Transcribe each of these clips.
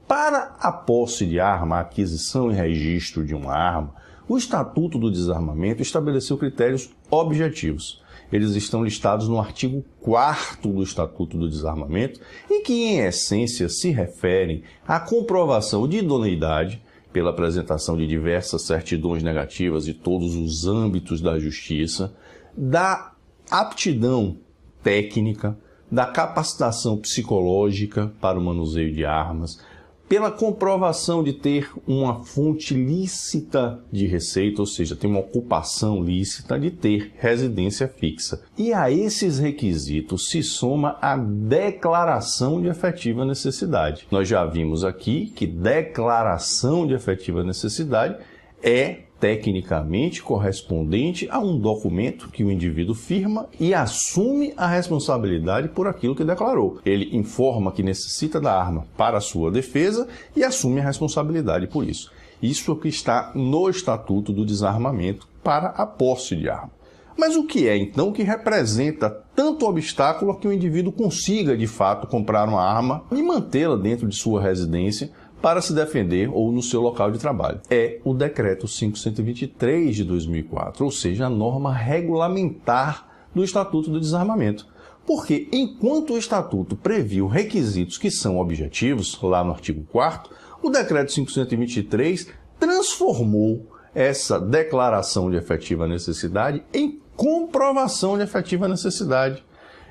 Para a posse de arma, a aquisição e registro de uma arma, o Estatuto do Desarmamento estabeleceu critérios objetivos. Eles estão listados no artigo 4º do Estatuto do Desarmamento e que, em essência, se referem à comprovação de idoneidade pela apresentação de diversas certidões negativas de todos os âmbitos da justiça, da aptidão técnica, da capacitação psicológica para o manuseio de armas, pela comprovação de ter uma fonte lícita de receita, ou seja, ter uma ocupação lícita, de ter residência fixa. E a esses requisitos se soma a declaração de efetiva necessidade. Nós já vimos aqui que declaração de efetiva necessidade é tecnicamente correspondente a um documento que o indivíduo firma e assume a responsabilidade por aquilo que declarou. Ele informa que necessita da arma para a sua defesa e assume a responsabilidade por isso. Isso é o que está no Estatuto do Desarmamento para a posse de arma. Mas o que é, então, que representa tanto obstáculo a que o indivíduo consiga, de fato, comprar uma arma e mantê-la dentro de sua residência para se defender ou no seu local de trabalho? É o Decreto 5.123 de 2004, ou seja, a norma regulamentar do Estatuto do Desarmamento. Porque, enquanto o Estatuto previu requisitos que são objetivos, lá no artigo 4º, o Decreto 5.123 transformou essa declaração de efetiva necessidade em comprovação de efetiva necessidade.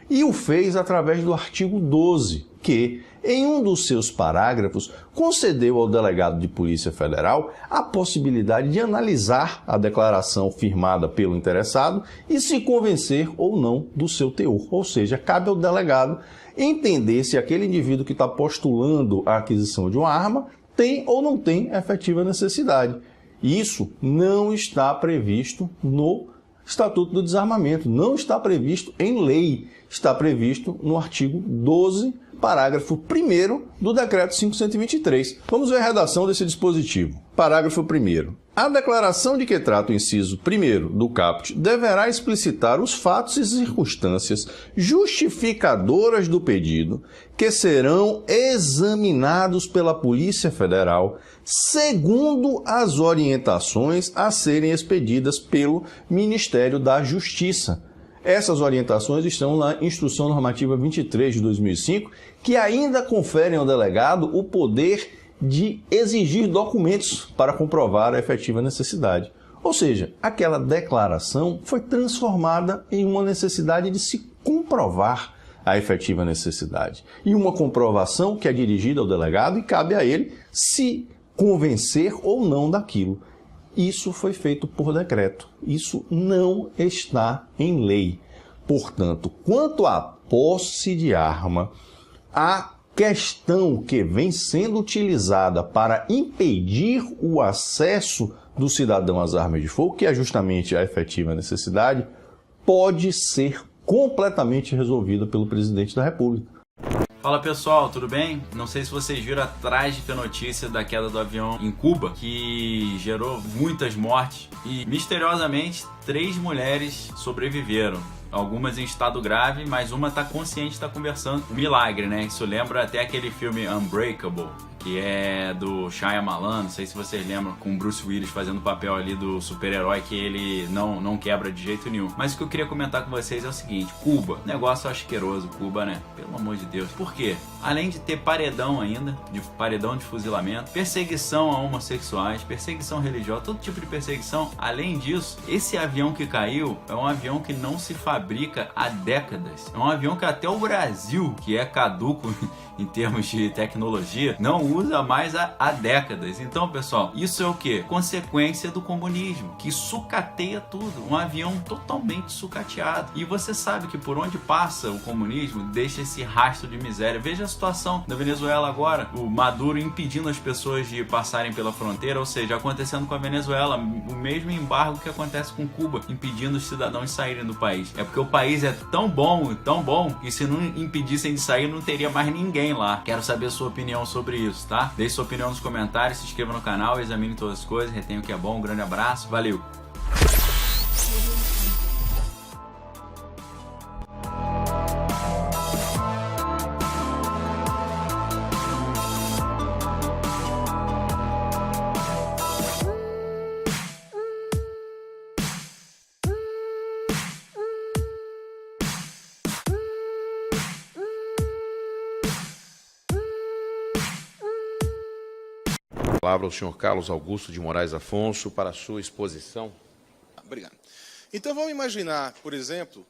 E o fez através do artigo 12, que, em um dos seus parágrafos, concedeu ao delegado de Polícia Federal a possibilidade de analisar a declaração firmada pelo interessado e se convencer ou não do seu teor. Ou seja, cabe ao delegado entender se aquele indivíduo que está postulando a aquisição de uma arma tem ou não tem efetiva necessidade. Isso não está previsto no Estatuto do Desarmamento, não está previsto em lei, está previsto no artigo 12, parágrafo 1º do Decreto 5.123. Vamos ver a redação desse dispositivo. Parágrafo 1º. A declaração de que trata o inciso 1º do caput deverá explicitar os fatos e circunstâncias justificadoras do pedido que serão examinados pela Polícia Federal segundo as orientações a serem expedidas pelo Ministério da Justiça. Essas orientações estão na Instrução Normativa 23 de 2005, que ainda conferem ao delegado o poder de exigir documentos para comprovar a efetiva necessidade. Ou seja, aquela declaração foi transformada em uma necessidade de se comprovar a efetiva necessidade. E uma comprovação que é dirigida ao delegado e cabe a ele se convencer ou não daquilo. Isso foi feito por decreto. Isso não está em lei. Portanto, quanto à posse de arma, a questão que vem sendo utilizada para impedir o acesso do cidadão às armas de fogo, que é justamente a efetiva necessidade, pode ser completamente resolvida pelo presidente da República. Fala pessoal, tudo bem? Não sei se vocês viram a trágica notícia da queda do avião em Cuba, que gerou muitas mortes e, misteriosamente, 3 mulheres sobreviveram. Algumas em estado grave, mas uma está consciente, está conversando. Um milagre, né? Isso lembra até aquele filme Unbreakable, que é do Shyamalan, não sei se vocês lembram, com Bruce Willis fazendo o papel ali do super-herói que ele não quebra de jeito nenhum. Mas o que eu queria comentar com vocês é o seguinte: Cuba, negócio asqueroso, Cuba, né? Pelo amor de Deus. Por quê? Além de ter paredão ainda, paredão de fuzilamento, perseguição a homossexuais, perseguição religiosa, todo tipo de perseguição. Além disso, esse avião que caiu é um avião que não se fabrica há décadas. É um avião que até o Brasil, que é caduco em termos de tecnologia, não usa mais há décadas. Então, pessoal, isso é o quê? Consequência do comunismo, que sucateia tudo. Um avião totalmente sucateado. E você sabe que por onde passa o comunismo, deixa esse rastro de miséria. Veja a situação da Venezuela agora. O Maduro impedindo as pessoas de passarem pela fronteira, ou seja, acontecendo com a Venezuela, o mesmo embargo que acontece com Cuba, impedindo os cidadãos de saírem do país. É porque o país é tão bom, que se não impedissem de sair, não teria mais ninguém lá. Quero saber a sua opinião sobre isso, tá? Deixe sua opinião nos comentários, se inscreva no canal, examine todas as coisas, retenha o que é bom. Um grande abraço, valeu! Palavra ao senhor Carlos Augusto de Moraes Afonso para a sua exposição. Obrigado. Então vamos imaginar, por exemplo,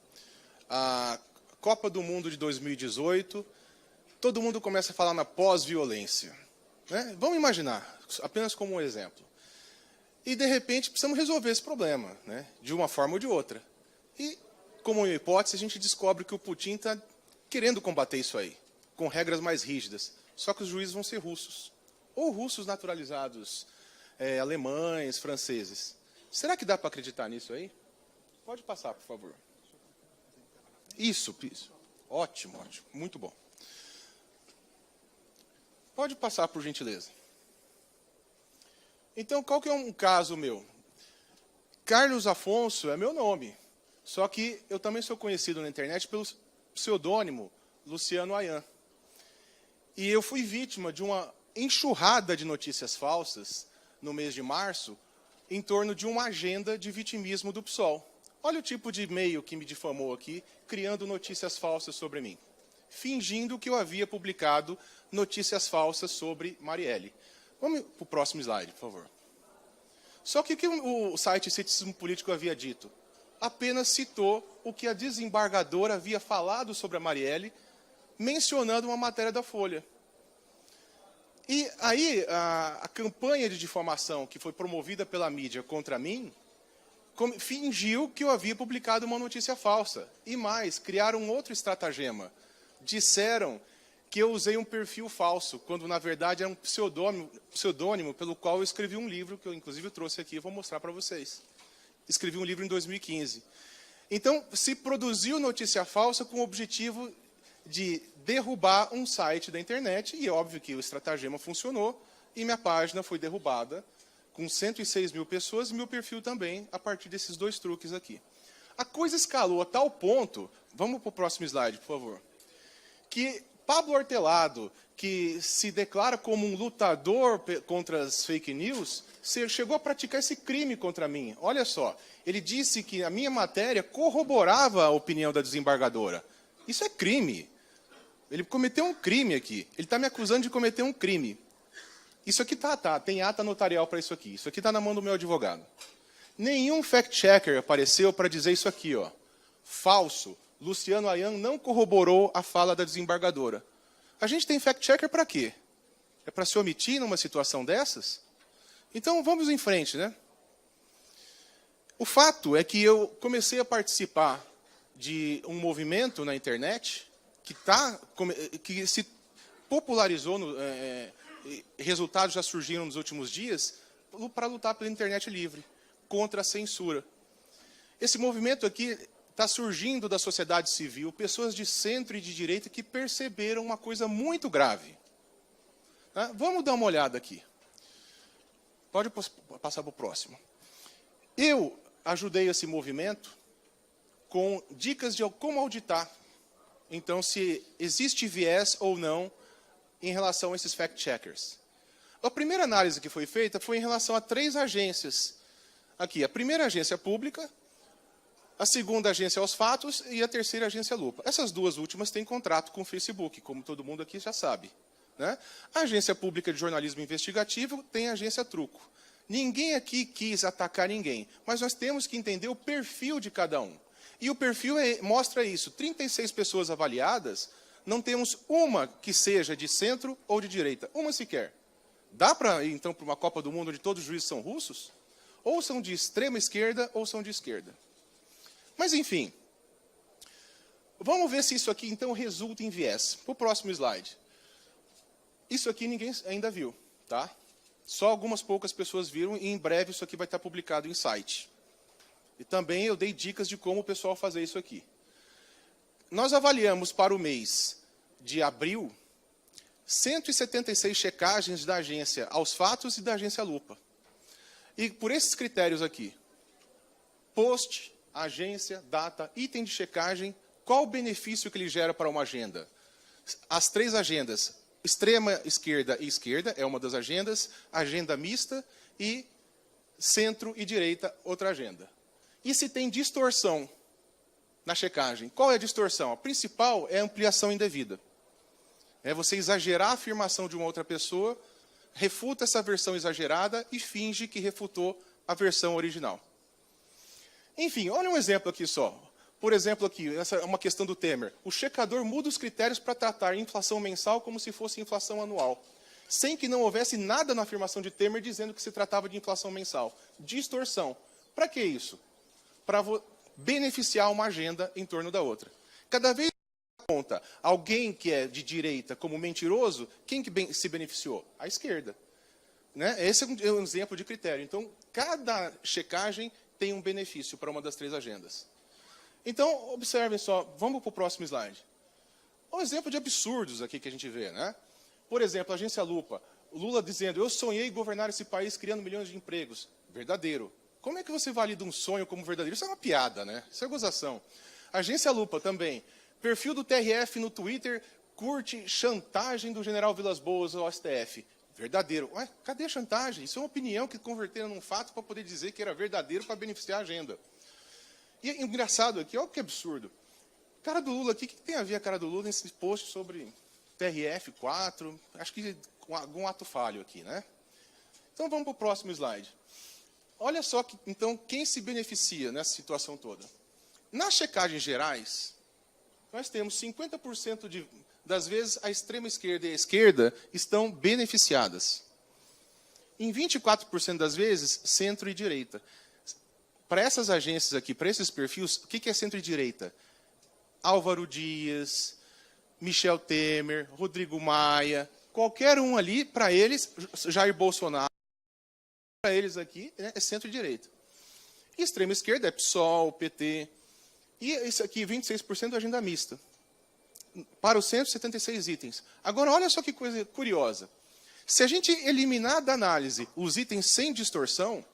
a Copa do Mundo de 2018, todo mundo começa a falar na pós-violência, né? Vamos imaginar, apenas como um exemplo. E, de repente, precisamos resolver esse problema, né? De uma forma ou de outra. E, como uma hipótese, a gente descobre que o Putin está querendo combater isso aí, com regras mais rígidas. Só que os juízes vão ser russos. Ou russos naturalizados, alemães, franceses. Será que dá para acreditar nisso aí? Pode passar, por favor. Isso. Ótimo, ótimo. Muito bom. Pode passar, por gentileza. Então, qual que é um caso meu? Carlos Afonso é meu nome. Só que eu também sou conhecido na internet pelo pseudônimo Luciano Ayan. E eu fui vítima de uma enxurrada de notícias falsas no mês de março em torno de uma agenda de vitimismo do PSOL. Olha o tipo de e-mail que me difamou aqui, criando notícias falsas sobre mim. Fingindo que eu havia publicado notícias falsas sobre Marielle. Vamos para o próximo slide, por favor. Só que o que o site Ceticismo Político havia dito? Apenas citou o que a desembargadora havia falado sobre a Marielle, mencionando uma matéria da Folha. E aí, a campanha de difamação que foi promovida pela mídia contra mim, fingiu que eu havia publicado uma notícia falsa. E mais, criaram um outro estratagema. Disseram que eu usei um perfil falso, quando na verdade era um pseudônimo pelo qual eu escrevi um livro, que eu inclusive trouxe aqui e vou mostrar para vocês. Escrevi um livro em 2015. Então, se produziu notícia falsa com o objetivo de derrubar um site da internet, e é óbvio que o estratagema funcionou, e minha página foi derrubada, com 106 mil pessoas, e meu perfil também, a partir desses dois truques aqui. A coisa escalou a tal ponto, vamos para o próximo slide, por favor, que Pablo Hortelado, que se declara como um lutador contra as fake news, chegou a praticar esse crime contra mim. Olha só, ele disse que a minha matéria corroborava a opinião da desembargadora. Isso é crime. Ele cometeu um crime aqui. Ele está me acusando de cometer um crime. Isso aqui tem ata notarial para isso aqui. Isso aqui está na mão do meu advogado. Nenhum fact-checker apareceu para dizer isso aqui, ó. Falso. Luciano Ayan não corroborou a fala da desembargadora. A gente tem fact-checker para quê? É para se omitir numa situação dessas? Então, vamos em frente, né? O fato é que eu comecei a participar de um movimento na internet que se popularizou, resultados já surgiram nos últimos dias, para lutar pela internet livre, contra a censura. Esse movimento aqui está surgindo da sociedade civil, pessoas de centro e de direita que perceberam uma coisa muito grave. Vamos dar uma olhada aqui. Pode passar para o próximo. Eu ajudei esse movimento com dicas de como auditar. Então, se existe viés ou não em relação a esses fact-checkers. A primeira análise que foi feita foi em relação a 3 agências. Aqui, a primeira agência pública, a segunda agência aos fatos e a terceira agência lupa. Essas duas últimas têm contrato com o Facebook, como todo mundo aqui já sabe, né? A agência pública de jornalismo investigativo tem a agência Truco. Ninguém aqui quis atacar ninguém, mas nós temos que entender o perfil de cada um. E o perfil mostra isso. 36 pessoas avaliadas, não temos uma que seja de centro ou de direita. Uma sequer. Dá para ir, então, para uma Copa do Mundo onde todos os juízes são russos? Ou são de extrema esquerda ou são de esquerda. Mas, enfim, vamos ver se isso aqui, então, resulta em viés. Para o próximo slide. Isso aqui ninguém ainda viu, tá? Só algumas poucas pessoas viram e, em breve, isso aqui vai estar publicado em site. E também eu dei dicas de como o pessoal fazer isso aqui. Nós avaliamos para o mês de abril 176 checagens da agência aos fatos e da agência lupa. E por esses critérios aqui, post, agência, data, item de checagem, qual o benefício que ele gera para uma agenda? As 3 agendas, extrema esquerda e esquerda, é uma das agendas, agenda mista e centro e direita, outra agenda. E se tem distorção na checagem? Qual é a distorção? A principal é a ampliação indevida. É você exagerar a afirmação de uma outra pessoa, refuta essa versão exagerada e finge que refutou a versão original. Enfim, olha um exemplo aqui só. Por exemplo, aqui, essa é uma questão do Temer. O checador muda os critérios para tratar inflação mensal como se fosse inflação anual, sem que não houvesse nada na afirmação de Temer dizendo que se tratava de inflação mensal. Distorção. Para que isso? Para beneficiar uma agenda em torno da outra. Cada vez que conta alguém que é de direita como mentiroso, quem que se beneficiou? A esquerda. Né? Esse é um exemplo de critério. Então, cada checagem tem um benefício para uma das três agendas. Então, observem só, vamos para o próximo slide. Um exemplo de absurdos aqui que a gente vê, né? Por exemplo, a agência Lupa, o Lula dizendo, eu sonhei governar esse país criando milhões de empregos. Verdadeiro. Como é que você valida um sonho como verdadeiro? Isso é uma piada, né? Isso é gozação. Agência Lupa também. Perfil do TRF no Twitter curte chantagem do general Vilas Boas ao STF. Verdadeiro. Ué, cadê a chantagem? Isso é uma opinião que converteram num fato para poder dizer que era verdadeiro para beneficiar a agenda. E é engraçado aqui, olha que absurdo. Cara do Lula aqui, o que tem a ver a cara do Lula nesse post sobre TRF 4? Acho que com algum ato falho aqui, né? Então vamos para o próximo slide. Olha só, então, quem se beneficia nessa situação toda? Nas checagens gerais, nós temos 50% das vezes a extrema esquerda e a esquerda estão beneficiadas. Em 24% das vezes, centro e direita. Para essas agências aqui, para esses perfis, o que é centro e direita? Álvaro Dias, Michel Temer, Rodrigo Maia, qualquer um ali, para eles, Jair Bolsonaro, para eles aqui, né, é centro e direita. E extrema esquerda é PSOL, PT. E isso aqui, 26% é agenda mista. Para o centro, 76 itens. Agora, olha só que coisa curiosa. Se a gente eliminar da análise os itens sem distorção,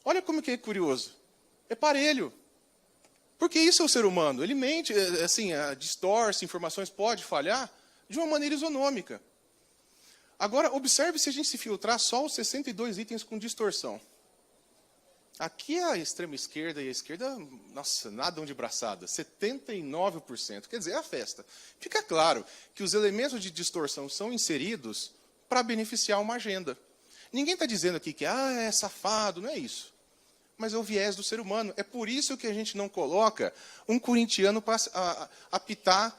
olha como que é curioso. É parelho. Porque isso é o ser humano. Ele mente, assim, distorce, informações, pode falhar de uma maneira isonômica. Agora, observe se a gente se filtrar só os 62 itens com distorção. Aqui a extrema esquerda e a esquerda, nossa, nadam de braçada, 79%. Quer dizer, é a festa. Fica claro que os elementos de distorção são inseridos para beneficiar uma agenda. Ninguém está dizendo aqui que é safado, não é isso. Mas é o viés do ser humano. É por isso que a gente não coloca um corintiano para apitar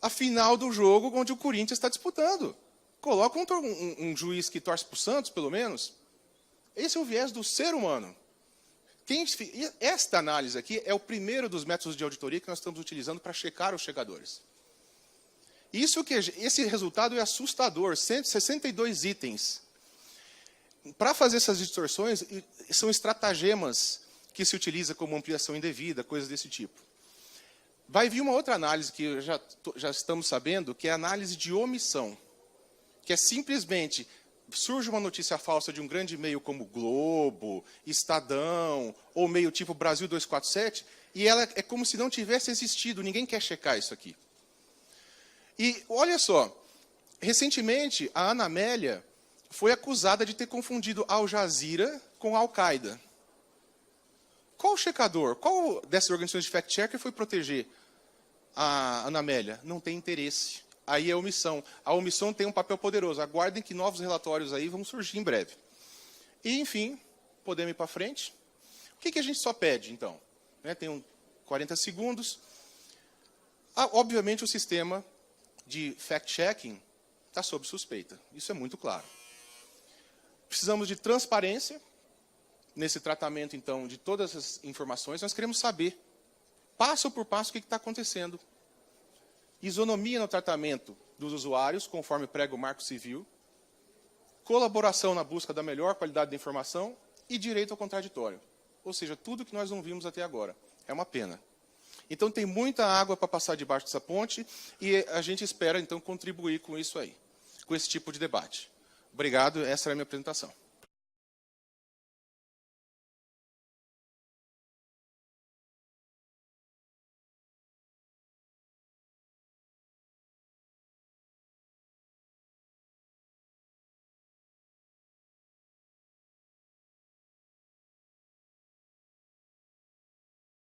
a final do jogo onde o Corinthians está disputando. Coloca um juiz que torce para o Santos, pelo menos. Esse é o viés do ser humano. Esta análise aqui é o primeiro dos métodos de auditoria que nós estamos utilizando para checar os chegadores. Esse resultado é assustador, 162 itens. Para fazer essas distorções, são estratagemas que se utiliza como ampliação indevida, coisas desse tipo. Vai vir uma outra análise que já estamos sabendo, que é a análise de omissão, que é simplesmente surge uma notícia falsa de um grande meio como Globo, Estadão, ou meio tipo Brasil 247, e ela é como se não tivesse existido, ninguém quer checar isso aqui. E olha só, recentemente a Ana Amélia foi acusada de ter confundido Al Jazeera com Al-Qaeda. Qual checador, qual dessas organizações de fact-checker foi proteger a Ana Amélia? Não tem interesse. Aí é omissão. A omissão tem um papel poderoso. Aguardem que novos relatórios aí vão surgir em breve. E, enfim, podemos ir para frente. O que a gente só pede, então? Tem 40 segundos. Obviamente, o sistema de fact-checking está sob suspeita. Isso é muito claro. Precisamos de transparência nesse tratamento, então, de todas as informações. Nós queremos saber, passo por passo, o que está acontecendo. Isonomia no tratamento dos usuários, conforme prega o Marco Civil, colaboração na busca da melhor qualidade da informação e direito ao contraditório. Ou seja, tudo que nós não vimos até agora. É uma pena. Então, tem muita água para passar debaixo dessa ponte e a gente espera, então, contribuir com isso aí, com esse tipo de debate. Obrigado, essa era a minha apresentação.